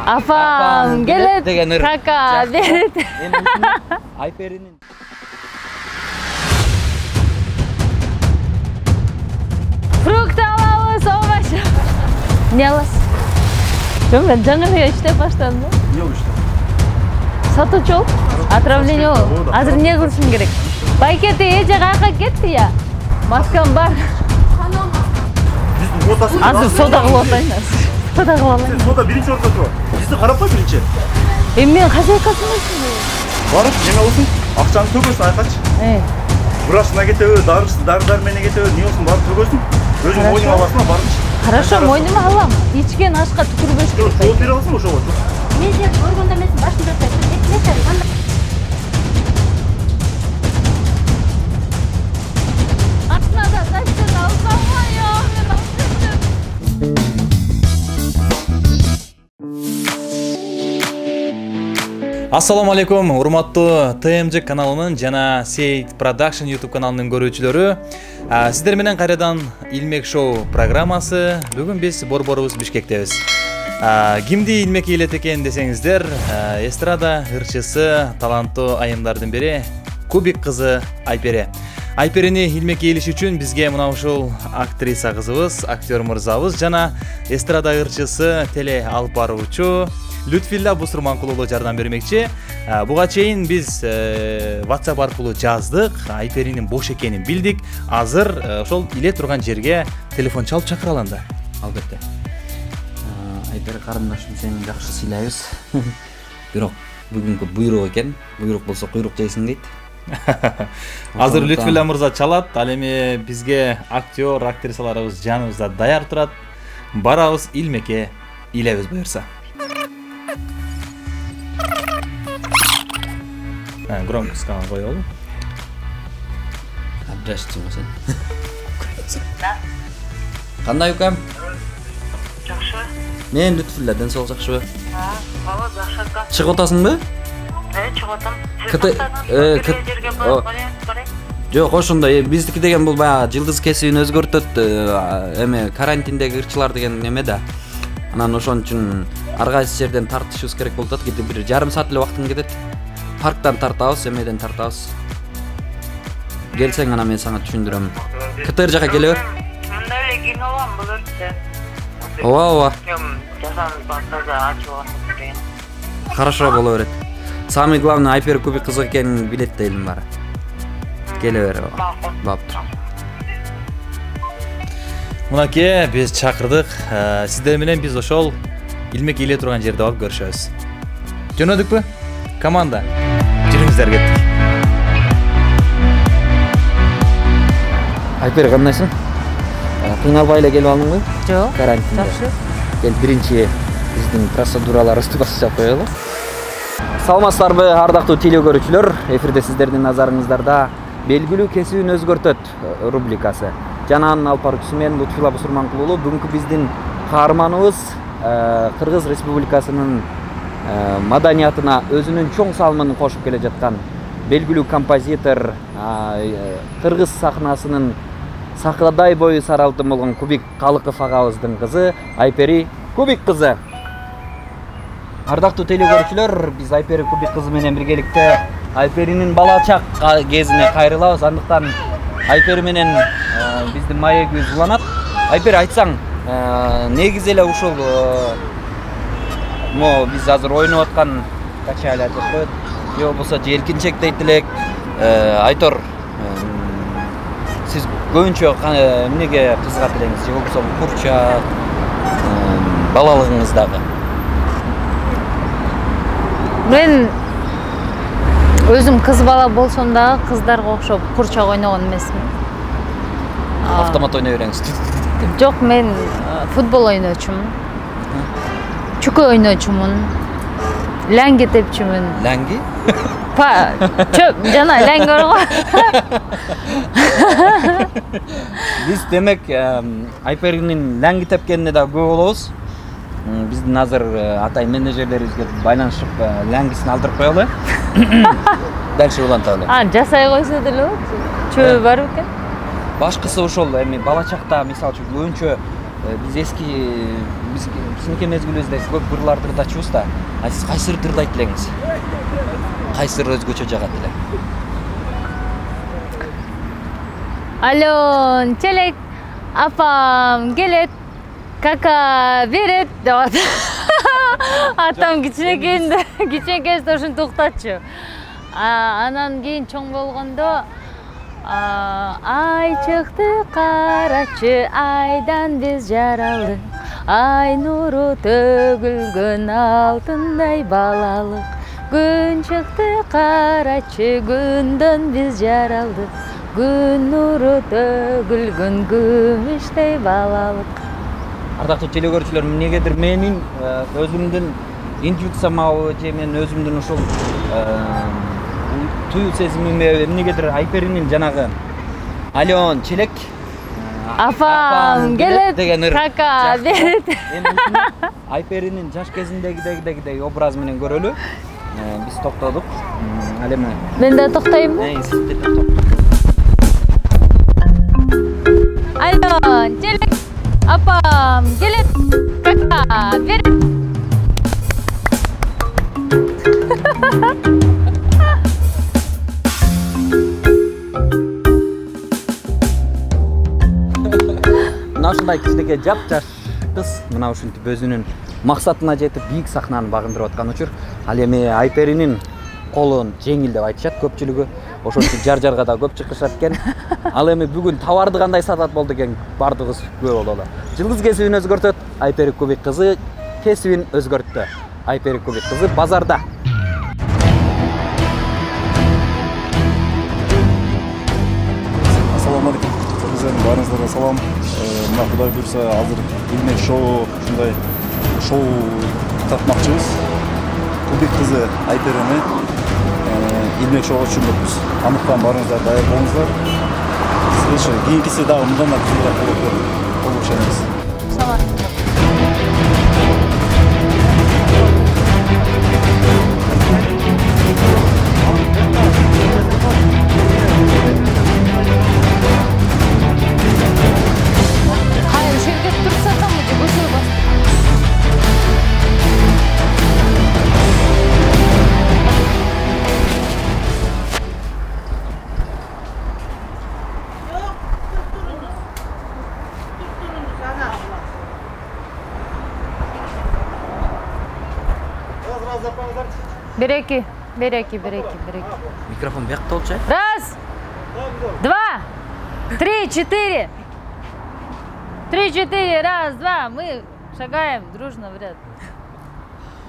Апам келет кака берет. Айперинин Фрукт алабыз, овощ. Не аласыз? Жок, мен жаңы эле иштеп баштадым. Эмне иштеп? Сатуучу болуп, отравление болуп. Азыр эмне кылышым керек? Байкети эже каяка кетти я? Маскам бар. Биздин квотасы. Азыр сода кылып атайын. Сода кылып алайын. Сода биринчи орунда турат. Бизди карап кой биринчи. Мен хозяйкасымын. Барып, неме болсун? Акчаңды төгөсүн, айкачы. Врачына кетеби, дары-дармене кетеби, не болсун барып төгөсүн. Өзүң мойнуңа аласың, барыңчы. Хорошо, мойнума алам. Ичкен ашка түкүрбөш керек. Жооп бере аласың ошого. Мен сен көргөндө эмесин, башымда өтөт. Акчада сачтан алсам я, мен алсам. Ассаламу алейкум, урматтуу ТМЖ каналынын жана Сейт Production YouTube каналынын көрүүчүлөрү. Сиздер менен кайрадан Илмек шоу программасы. Бүгүн биз борборубуз Бишкектебиз. Кимди Илмек ийилет экен десеңиздер, эстрада ырчысы, таланттуу айымдардын бири Кубик кызы Айпере. Айперени Илмек ийилиш үчүн бизге мына ушул актриса кызыбыз, актер мырзабыз жана эстрада ырчысы, теле алып баруучу Лютфилла Бусурманкул уулу жардам бермекчи. Буга чейин биз WhatsApp аркылуу жаздык, Айперинин бош экенин билдик. Азыр ошол иле турган жерге телефон чалып чакыра алам да. Албетте. Айпер карындашым, сени жакшы сыйлайбыз. Бирок бүгүнкү буйрук экен. Буйрук болсо куйрук жейсиң дейт. Азыр Лютфилла мырза чалат, ал эми бизге актер, актрисаларыбыз жаныбызда даяр турат. Барабыз Илмекке ыйлайбыз буюрса. Громкость коелу. Абдрашчы сен. Кандай укам? Жакшы. Мен Лютфилла, ден соол жакшыбы? Бала жакшы ка. Чыгып атасыңбы? Чыгып атам. Жок, ошондой. Биздики деген бул баягы жылдыз кесибин өзгөртөт. Эме карантиндеги ырчылар деген неме да. Анан ошон үчүн ар кайсы жерден тартышыбыз керек болуп атат. Кетип бир жарым саат эле убактың кетет. Парктан тартабыз, эмеден тартабыз. Келсең, анан мен сага түшүндүрөм. КТР жака келе бер. Мында эле кино алам бул өрттө. Ооба. Жасам баштада ачып атат. Хорошо боло берет. Самый главный Айпер Кубик кызык экенин билет дейм бары. Келе бер. Баптыр. Мынакей биз чакырдык. Сиздер менен биз ошол Илмек ийиле турган жерде барып көрүшөбүз. Жөнөдүкпү? Команда. Жүрүңүздөр кеттик. Айпер, кандайсың? Кыйналбай эле келип алдыңбы? Жок. Карантинде. Жакшы. Кел биринчи биздин процедураларыбызды баштап коелу. Саламатсыздарбы, ардактуу теле көрүүчүлөр? Эфирде сиздердин назарыңыздарда белгилүү кесибин өзгөртөт рубрикасы. Жана анын алып баруучусу мен Лутфилла Бусурманкул уулу. Бүгүнкү биздин каарманыбыз Кыргыз Республикасынын маданиятына өзүнүн чоң салымын кошуп келе жаткан белгилүү композитор, кыргыз сахнасынын сакадай бою сары алтын болгон Кубик Калыков агабыздын кызы Айпери Кубик кызы. Ардактуу теле көрүүчүлөр, биз Айпери Кубик кызы менен биргеликте Айперинин бала чак кезине кайрылабыз. Андыктан Айпери менен биздин маегибиз уланат. Айпери, айтсаң, негизи эле ушул биз азыр ойноп аткан качали айтып коет. Же болбосо желкинчек дейт элек. Айтор, сиз көбүнчө эмнеге кызыгат элеңиз? Же болбосо курчак, балалыгыңыздагы? Мен өзүм кыз бала болсом дагы кыздарга окшоп курчак ойногон эмесмин. Автомат ойной береңиз. Жок, мен футбол ойночумун. Чүкө ойночумун. Ләңги тепчүмүн. Ләңги? Чөп, жана ләңги бар го. Биз демек Айперинин ләңги тепкенине да көп болобуз. Биздин азыр атай менеджерлерибизге байланышып ләңгисин алдырып коелу. Дальше уланталы. Жасай койсо деле болот. Чөбү бар экен. Башкысы ошол эми бала чакта мисалы үчүн көбүнчө биз эски биздики мезгилибизде көп кырлар тырдачубуз да. Сиз кайсы тырдайт элеңиз? Кайсы өзгөчө жагат эле? Ален, челек, апам келет, кака берет деп атат. Атам кичинекейинде ушинтип токтотчу. Анан кийин чоң болгондо ай чыкты карачы, айдан биз жаралдык, ай нуру төгүлгөн алтындай балалык. Күн чыкты карачы, күндөн биз жаралдык, күн нуру төгүлгөн күмүштей балалык. Ардактуу телекөрүүчүлөр, эмнегедир менин өзүмдүн интуициямабы же мен өзүмдүн ушул тую сезимиме эмнегедир Айперинин жанагы Ален челек апам келет деген кака берет. Айперинин жаш кезиндегидей образ менен көрөлү. Биз токтодук. Ал эми Мен да токтойм. Сиз да токтоп. Ален челек апам келет кака берет. Мына ушундай кичинекей жап-жаш кыз мына ушинтип өзүнүн максатына жетип бийик сахнаны багындырып аткан учур. Ал эми Айперинин колун жеңил деп айтышат көпчүлүгү. Ошол үчүн жар-жарга да көп чыкышат экен. Ал эми бүгүн товарды кандай сатат болду экен, бардыгыбыз күбө бололу. Жылдыз кесибин өзгөртөт, Айпери Кубик кызы кесибин өзгөрттү. Айпери Кубик кызы базарда. Ассаламу алейкум. Сіздердің барыңыздарга салам. Мына Кудай буйрса азыр илмек шоу ушундай шоу тартмакчыбыз. Кубик кызы Айперини илмек шоуга түшүндүрбүз. Андыктан барыңыздар, даяр болуңуздар. Сиз кийинкиси дагы мындан да кызыгыраак болуп ишенебиз. Береки. Микрофон бияқта болчу. Раз, два, три, четыре. 3-4, раз, два. Мы шагаем дружно в ряд.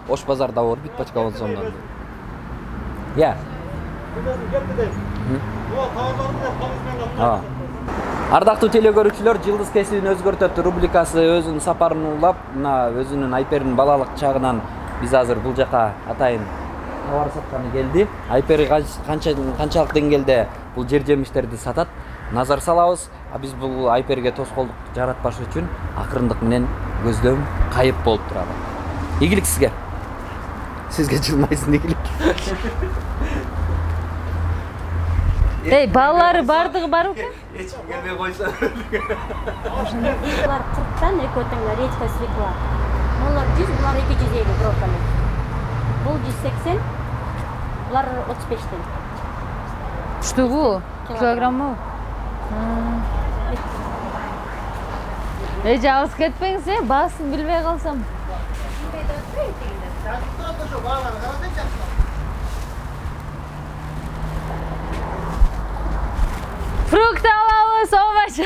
Ош базарда бар, бит пачка болсоңдан. Я. Ардактуу телекөрүүчүлөр, жылдыз кесибин өзгөртөт рубрикасы өзүнүн сапарын улап, мына өзүнүн Айперинин балалык чагынан биз азыр бул жака атайын товар сатканы келди. Айпери канчалык деңгээлде бул жер жемиштерди сатат, назар салабыз. Биз бул Айпериге тоскоолдук жаратпаш үчүн акырындык менен көздөм кайып болуп турабы. Ийгилик сизге. Сизге жылмайсың ийгилик. Эй, балалары бардыгы бар экен? Эч ким келбей койсо. Булар 40тан экотыңга редька свекла. Булар 100, булар 250 брокколи. Бул 180, булар 35тен. Штугу? Килограммы? Жабыс кетпеңиз, баасын билбей калсам. Фрукт алабыз, овощ.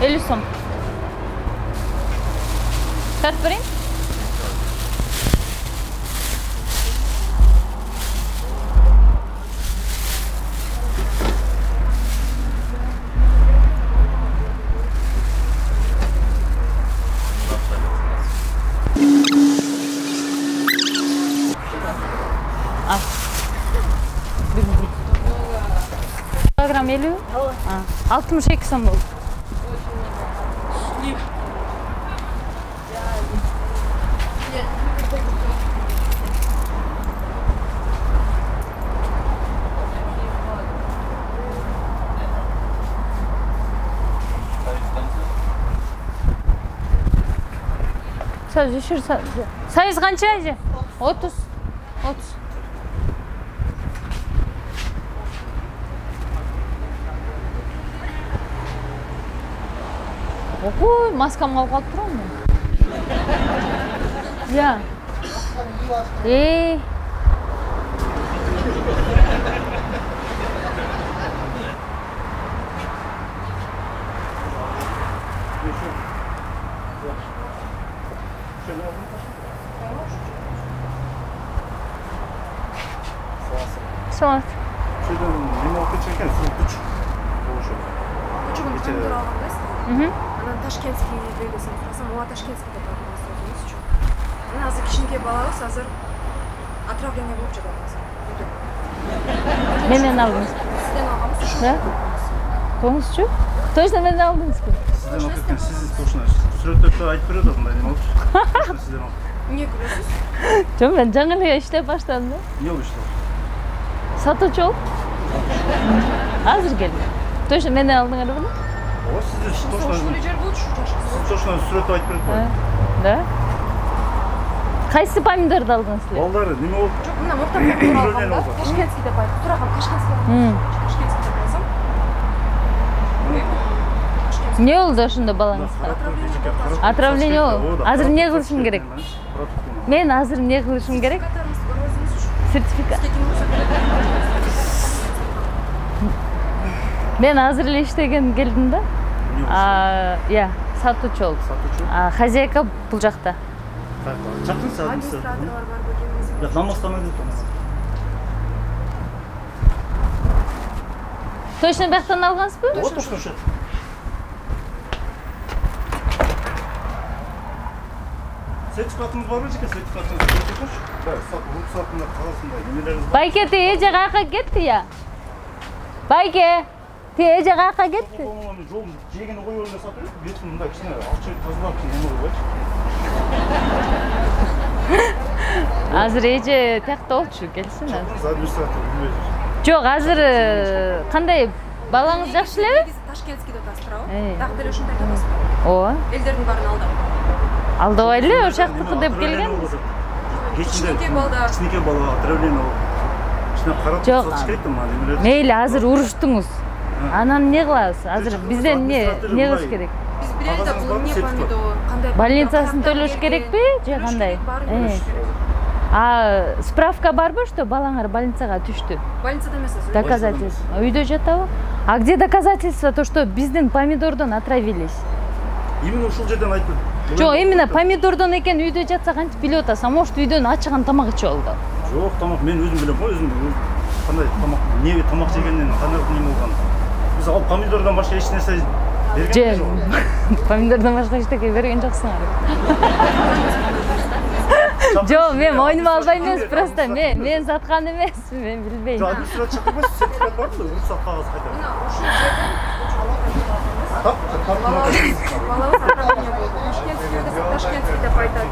Elli som. Tart bereyim. Al. Kilogram 50? 62 som oldu. düşür. Sayız kança Ece? 30. 30. Oy, maskam қалып қалып тұрамын мен. Иә. Салат. Şuradan limon çeken su güç. Почему не алгандайсыз? Анан ташкентский белгисин сурасам, ооба ташкентский деп айтып атасызчу. Мына азыр кичинекей балабыз азыр отравление болуп жатат азыр. Менен алдыңыз. Сизден алганбыз. Да? Тоңузчу? Точно менен алдыңызбы? Sizden okuyken siz точно сүрөттөрдө айтып берет мындай неме болчу. Sizden ok. Эмне көрөсүз? Жок, мен жаңы эле иштеп баштадым да. Не болуш? Сатуучу болуп. Азыр келдим. Точно менен алдыңарбы? О, siz точно Ошол жер болчу жашасыз. точно сүрөттө айтып берет го. Да. Кайсы помидорду алдыңыз силер? Балдары неме болуп? Жок, мына мурда помидор алгам да. Ташкентский деп айтып. Сураган ташкентский. Ташкентский деп айтсам. Не болду ошондо балаңызга? Отравление болду. Азыр эмне кылышым керек? Мен азыр эмне кылышым керек? Сертификат. Мен азыр эле иштеген келдим да. Иә, сатуучу болуп. Хозяйка бул жакта. Чакын саат. Администраторлар бар бөлүмүбүз. Я намастан деп. Точно бияктан алгансызбы? Вот точно ошо. Сертификатыңыз барбы жеке сертификатыңыз? Да, рұқсатында қаласында немелеріңіз бар. Байке, ти эже каяка кетти я? Байке, ти эже каяка кетти? Жол жегені қой орнына сатып, бетін мында кішкене алчай тазалап неме қойбайчы. Азыр эже тиякта болчу, келсин. Чакырыңыз администратор билбейсиз. Жок, азыр кандай балаңыз жакшы элеби? Биз Ташкентскийде атасыз туурабы? Дагы деле ушундай атасыз. Ооба. Элдердин баарын алдап. Алдабай эле ошактыкы деп келгенбиз. Кичинекей балдар. Кичинекей бала отравление болуп. Кичине карап Жок. сатыш керек да мына немелерди. Мейли, азыр уруштуңуз. Анан эмне кылабыз? Азыр бизден эмне кылыш керек? Биз билели да бул эмне помидор, кандай Больницасын төлөш керекпи же кандай? Справка барбы, что балаңар больницага түштү? Больницада эмес азыр. Доказательство. Үйдө жатабы? А где доказательство, то что биздин помидордон отравились? Именно ушул жерден айтып. Жок, именно помидордон экен үйдө жатса кантип билип атасың? Может, үйдөн ачыган тамак ичип алды? Жок, тамак мен өзүм билем го, өзүм кандай тамак, эмне тамак жегенден кандай неме болгонун. Биз ал помидордон башка эч нерсе берген жок. Помидордон башка эчтеке берген жоксуңар. Жок, мен ойнума албай эмес, просто мен саткан эмес, мен билбейм. Жок, администрация чакырбайсыз, сертификат барбы? Рұқсат кагаз кайда? Мына ушул жерден балабыз отравление болду. Ташкентский деп айтат.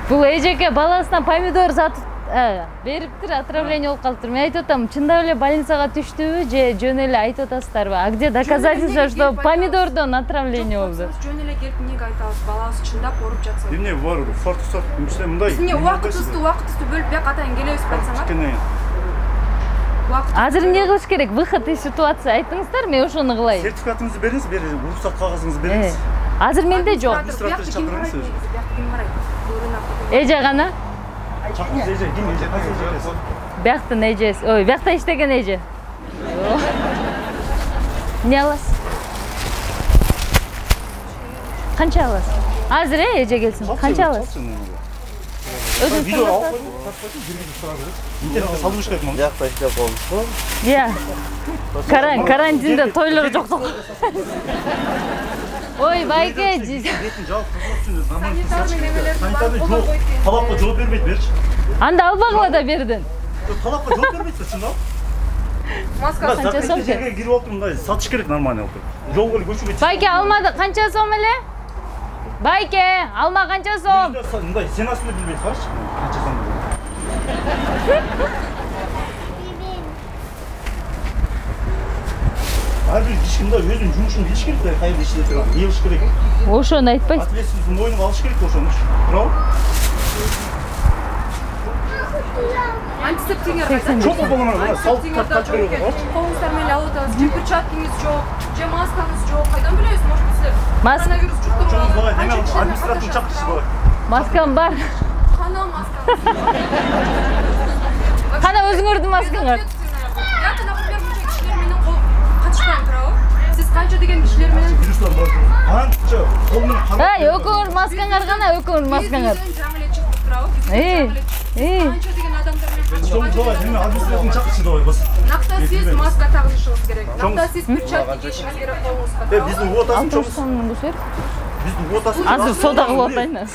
Бул эжеке баласына помидор сатып бериптир, отравление болуп калыптыр. Мен айтып атам, чындап эле больницага түштүбү же жөн эле айтып атасыздарбы? А где доказательство, что помидордон отравление болду? Жөн эле келип эмнеге айтабыз? Балабыз чындап ооруп жатса. Эмне бар, фартусат, мындай. Биз эмне убактыбызды бөлүп бияка атайын келебиз айтсаңар. Кичине Азыр эмне кылыш керек? Выход из ситуации айтыңыздар, мен ошону кылайын. сертификатыңызды бериңиз, рұқсат кагазыңызды бериңиз. Азыр менде жок. Администратор чакырыңыз өзү. Эже гана? Чакырыңыз эже, ким эже, кайсы эже? Бияктын эжеси. Ой, биякта иштеген эже. Эмне аласыз? Канча аласыз? Азыр эже келсин. Канча аласыз? Өзүңүз Видео алып коюңуз, интернетте салдырыш керек мына. Жакта иштеп болдук. Иә. Карантинде тойлор жоктук. Ой, Байке. Бетін жауап кылып санитарный жол, талапка жооп бербейт, берчи. Анда албагыла да бердин. Талапка жооп бербейт да чындап. Маска Канча сом? Жерге кирип алып мындай сатыш керек нормально болуп. Жолго көчүгө Байке алмады, канча сом эле? Байке, алма канча сом? мындай ценасыны билбейт, карачы. Канча сом. ар бир кишинде өзүнүн жумушун билиш керек да, кайда иштеп турганын, эмне кылыш керек. Ошону айтпайсыз. Ответственность мойнуна алыш керек ошону. Туурабы? Антисептиктер кайда? Жок болгондо мына салып качып берип коет. Колуңуздар менен алып атабыз. Перчаткаңыз жок, же маскаңыз жок. Кайдан билесиз? Может силер коронавирус Чоң жұқтырып давай, неме административный чакырыш давай. Маскам бар. Кана маскаңыз. Кана өзүңөрдүн маскаңар. Я, например, мынча кишилер менен кол катышпайм, туурабы? Сиз канча деген кишилер менен Вирустар бар. Канча колунун Эй, экөөңөр маскаңар гана, экөөңөр маскаңар. жаңы эле чыгып турабы? Канча деген адамдар менен Чоң давай, неме административный чакырыш давай бас. Накта сиз маска тагышыңыз керек. Накта сиз перчатка кийишиңиз керек колуңузга. Биздин уотасын чоң. Биздин уотасын. Азыр сода кылып атайын.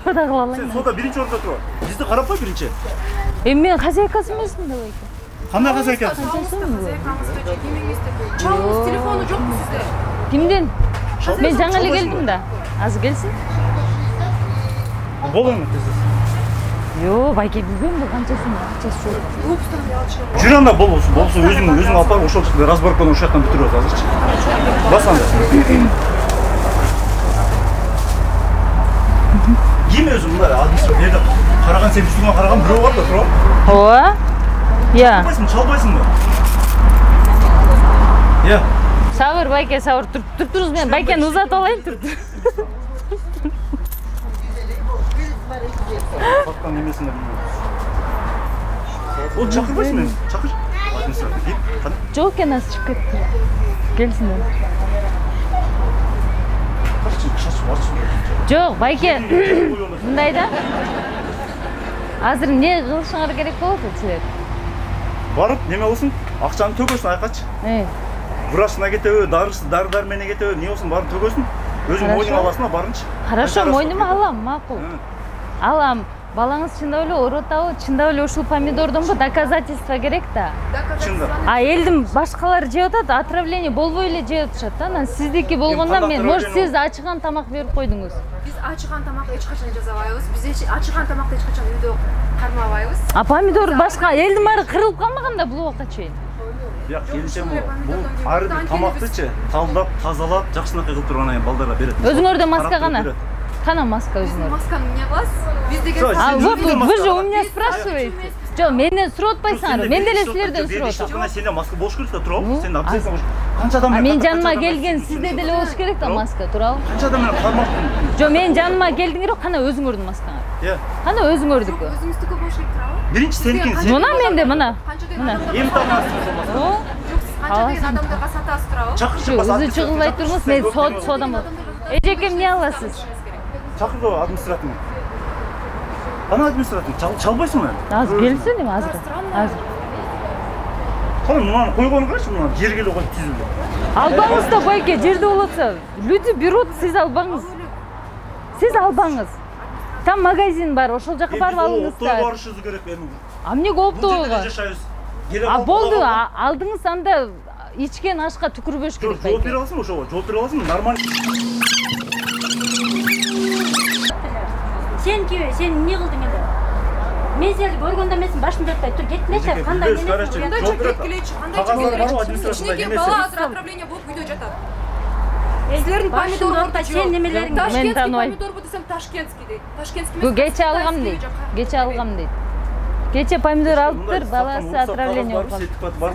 Сода кылып алайын. Сода биринчи орунда турат. Бизди карап кой биринчи. Мен хозяйкасы эмесмин давай. Кандай хозяйка? Чалыңыз телефону жокпу сизде? Кимден? Мен жаңы эле келдим да. Азыр келсин. Бол эми тез. Йоо, байке билбейм да канчасын акчасы жок. Жүр анда болсун өзүң алып барып ошол разборканы ошол жактан бүтүрөбүз азырчы. Бас анда. Ким өзүң мындай административде караган сен үстүңө караган бирөө бар да, туурабы? Ооба. Я. Чалбайсыңбы? Я. Сабыр байке, сабыр туруңуз мен байкени узатып алайын турду. Бактан немесине билбейм. Ол чакырбайсың мени? Чакыр. Административ. Жок экен, азыр чыгып кетти. Келсин. Жок, байке. Мындай да. Азыр эмне кылышыңар керек болот силер? Барып, неме болсун? Акчаны төгөсүн айкачы. Врачына кетеби, дары-дармене кетеби, эмне болсун баарын төгөсүн. Өзүң мойнуңа аласың, барынчы. Хорошо, мойнума алам, макул. Алам. Балаңыз чындап эле оорутабы? Чындап эле ушул помидордонбу доказательство керек да. Чындап. А элдин башкалары жеп атат, отравление болбой эле жеп атышат да. Анан сиздики болгондон мен, может сиз ачыган тамак берип койдуңуз. Биз ачыган тамак эч качан жасабайбыз. Биз ачыган тамакты эч качан үйдө кармабайбыз. А помидор башка элдин баары кырылып калмаган да бул убакка чейин. Бияк келишем бул ар бир тамактычы талдап, тазалап, жакшынакай кылып тургандан кийин балдарга берет. Өзүңөрдө маска кана. Кана маска өзүңөр. Масканы эмне кыласыз? Биз деген вы же у меня спрашиваете. Жок, менден сурап атпайсыңарбы? Мен деле силерден сурап атам. Сенде маска болуш керек да, туурабы? Сен обязательно канча адам мен жаныма келген сизде деле болуш керек да маска, туурабы? Канча адам менен кармактын? Жок, мен жаныма келдиңер, кана өзүңөрдүн маскаңар. Кана өзүңөрдүкү. өзүңүздүкү болуш керек туурабы? Биринчи сеники. Мына менде, мына. Мына. Эми тагасың ошол маска. Жок, сиз канча деген адамдарга сатасыз туурабы? Чакырчы Өзү чыгылбай турмуз, мен содам болот. Эжеке эмне аласыз? Чакырды административный. Кана административный? Чалбайсыңбы? Азыр келсин эми азыр. Азыр. Кана мынаны койгону карачы, мына жерге эле коюп түзүлдү. Албаңыз да байке, жерде болотса, люди берут, сиз албаңыз. Сиз албаңыз. Там магазин бар, ошол жака барып алыңыздар. Барышыбыз керек эми. А эмнеге оптойго? Жашайбыз. А болду, алдыңыз анда ичкен ашка түкүрбөш керек Жооп бере байке. аласыңбы ошого? Жооп бере аласыңбы? Нормально. Сен эмне кылдың эле? Мен сени көргөндө эмесмин, башымды өтпөй тур, кетмечи, кандай эмес? Кандай келечи, кандай кичинекей бала азыр отравление болуп үйдө жатат. Силердин помидордор сен немелериң? Мен тааныбайм. помидорбу десем Ташкентский дейт. Ташкентский Бу кече алгам дейт. Кече алгам дейт. Кече помидор алыптыр, баласы отравление болгон. Бар.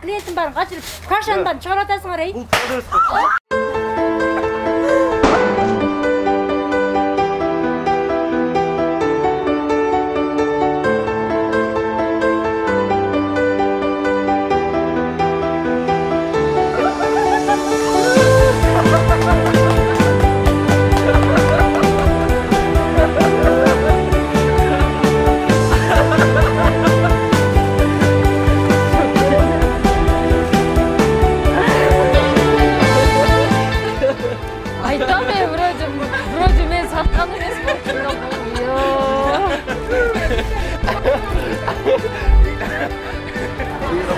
Клиентим бар, качырып, кашандан чыгарып атасыңар, эй. Бул продавец. Айтам мен вроде мен саткан эмес болчу.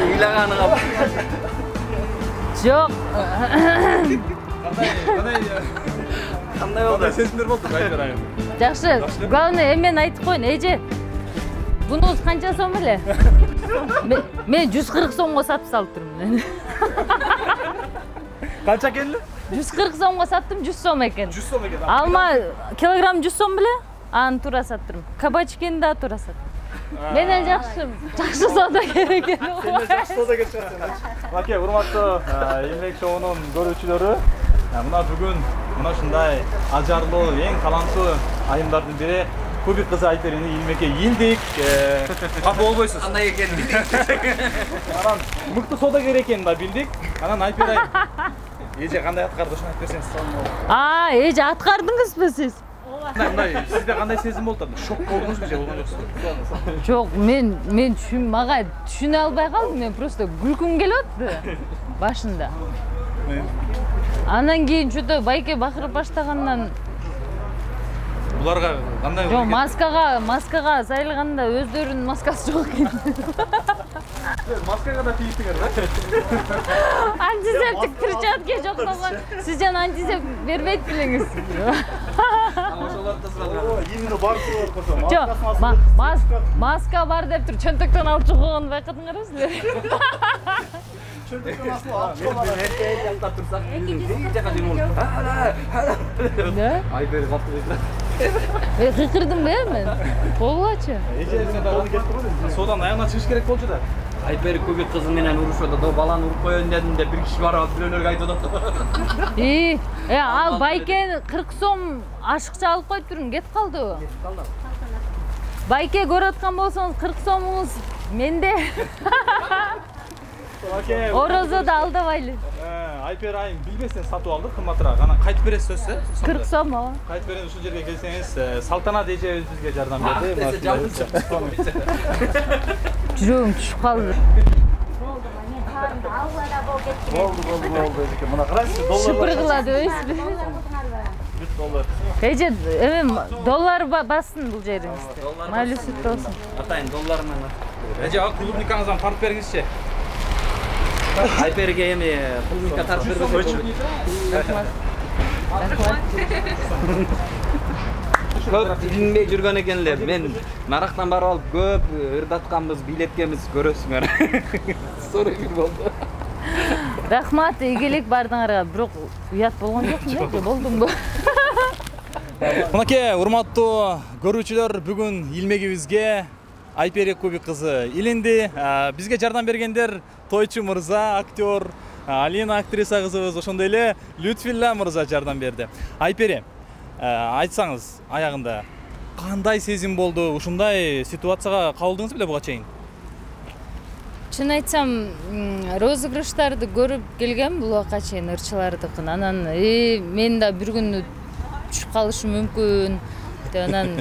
Ыйлаганыга. Жок. Кандай болду? Сезимдер болду, айтпайм. Жакшы. Главное, эмен айтып коеюн, эже. Бунуңуз канча сом эле? Мен 140 сомго сатып салып турмун. Канча экен эле? 140 сомго саттым, 100 сом экен. 100 сом экен. Алма килограмм 100 сом беле? Аны туура саттым. Кабачкени да туура саттым. Менен жакшы соодагер экен. Сен жакшы соодагер чыгасың. Аке, урматтуу Илмек шоунун көрүүчүлөрү, мына бүгүн мына ушундай ажарлуу, эң каламсуу айымдардын бири Кубик кызы Айперини Илмекке келдик. Капа болбойсуз. Кандай экенин билдик. Анан мыкты соодагер экенин да билдик. Анан Айпер айым эже кандай аткарды ошону айтып берсеңиз. Эже аткардыңызбы сиз? Мындай сизде кандай сезим болду? Шок болдуңузбу же болгон жоксузбу? Жок, мен мага түшүнө албай калдым. Мен просто күлкүм келип атты башында. Анан кийин чөтө байке бакырып баштагандан Буларга кандай? жок, маскага сайылганда өздөрүнүн маскасы жок экен. Маскага да тийиптиңер да? Антисептик перчатка жок болгон. Сиз жана антисептик бербейт белеңиз. Именно барсы бар Жок, маска бар деп тур чөнтөктөн алып чыгууну байкадыңарбы силер? Чөнтөктөн алып чыгып Айпер каптырып. Кыйкырдымбы мен? Болбочу. Содан аягына чыгыш керек болчу да. Айпер Кубик кызы менен урушууда, до баланы уруп коёюн дедим деп бир киши барып бирөөлөргө айтып атат. Ал байке 40 сом ашыкча алып коюп турдум, кетип калды. Байке көрүп аткан болсоңуз 40 сомуңуз менде. Орозодо алдабайлы. Айпер айым билбестен сатып алдык, кымбатыраак. Анан кайтып бересиз сөзсү? 40 сом ооба. Кайтып берен ушул жерге келсеңиз, Салтанат эжебиз бизге жардам берди. Жүрөгүм түшүп калды. Болду. Мына карайсыз, доллар. Шыпыргыла дебейсизби? $100. Эже, доллар бассын бул жериңизде. Майлуу сүт болсун. Атайын доллар менен. Эже, клубникаңыздан тартып бериңизчи. Айперге эми клубника тартып бербекчи. Көп билинбей жүргөн экенлер. Мен нарактан барып алып көп ырдатканбыз, билеткенбиз, көрөсүңөр. Сорой болду. Рахмат, ийгилик бардыңарга. Бирок уят болгон жокмун, болдумбу? Мынакей, урматтуу көрүүчүлөр, бүгүн Илмегибизге Айпери Кубик кызы илинди. Бизге жардам бергендер тойчу мырза, актер, Алина актриса кызыбыз, ошондой эле Лютфилла мырза жардам берди. Айпери, айтсаңыз аягында кандай сезим болду? Ушундай ситуацияга кабылдыңыз беле буга чейин? Чын айтсам, розыгрыштарды көрүп келгем буга чейин ырчылардыкын. Анан мен да бир күнү түшүп калышым мүмкүн. Анан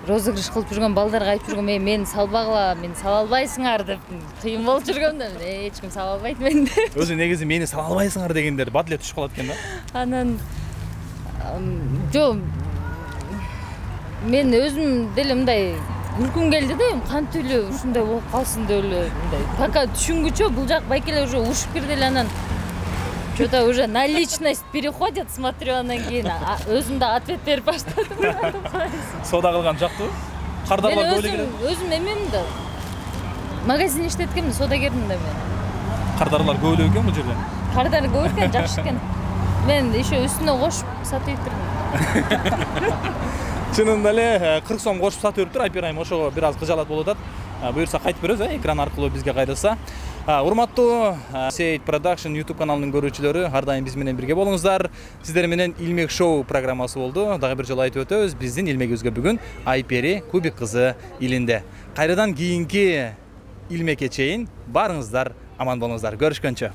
розыгрыш кылып жүргөн балдарга айтып жүргөм, мен салбагыла, мен сала албайсыңар деп кыйын болуп жүргөм да, эч ким сала албайт менди. Өзү негизи мени сала албайсыңар дегендер бат эле түшүп калат экен да. Анан жок, мен өзүм деле мындай күлкүм келди да, кантип эле ушундай болуп калсын деп эле мындай. Пока түшүнгүчө бул жак байкелер уже урушуп кирди эле, анан что-то уже на личность переходит, смотрю, анан кийин өзүм да ответ берип баштадым. Соода кылган жактыбы? Кардарлар көп эле келет. Өзүм эмемин да. Магазин иштеткенмин, соодагермин да мен. Кардарлар көп эле экен бул жерде. Кардар көп экен, жакшы экен. Мен еще үстүнө кошуп сатып турдум. Чынында эле 40 сом кошуп сатып бериптир. Айпер айым ошого бир аз кыжалат болуп атат. Буюрса кайтып беребиз, экран аркылуу бизге кайрылса. Урматтуу Сейт Production YouTube каналынын көрүүчүлөрү, ар дайым биз менен бирге болуңуздар. Сиздер менен Илмек шоу программасы болду. Дагы бир жолу айтып өтөбүз, биздин Илмегибизге бүгүн Айпери Кубик кызы илинде. Кайрадан кийинки Илмекке чейин барыңыздар, аман болуңуздар. Көрүшкөнчө.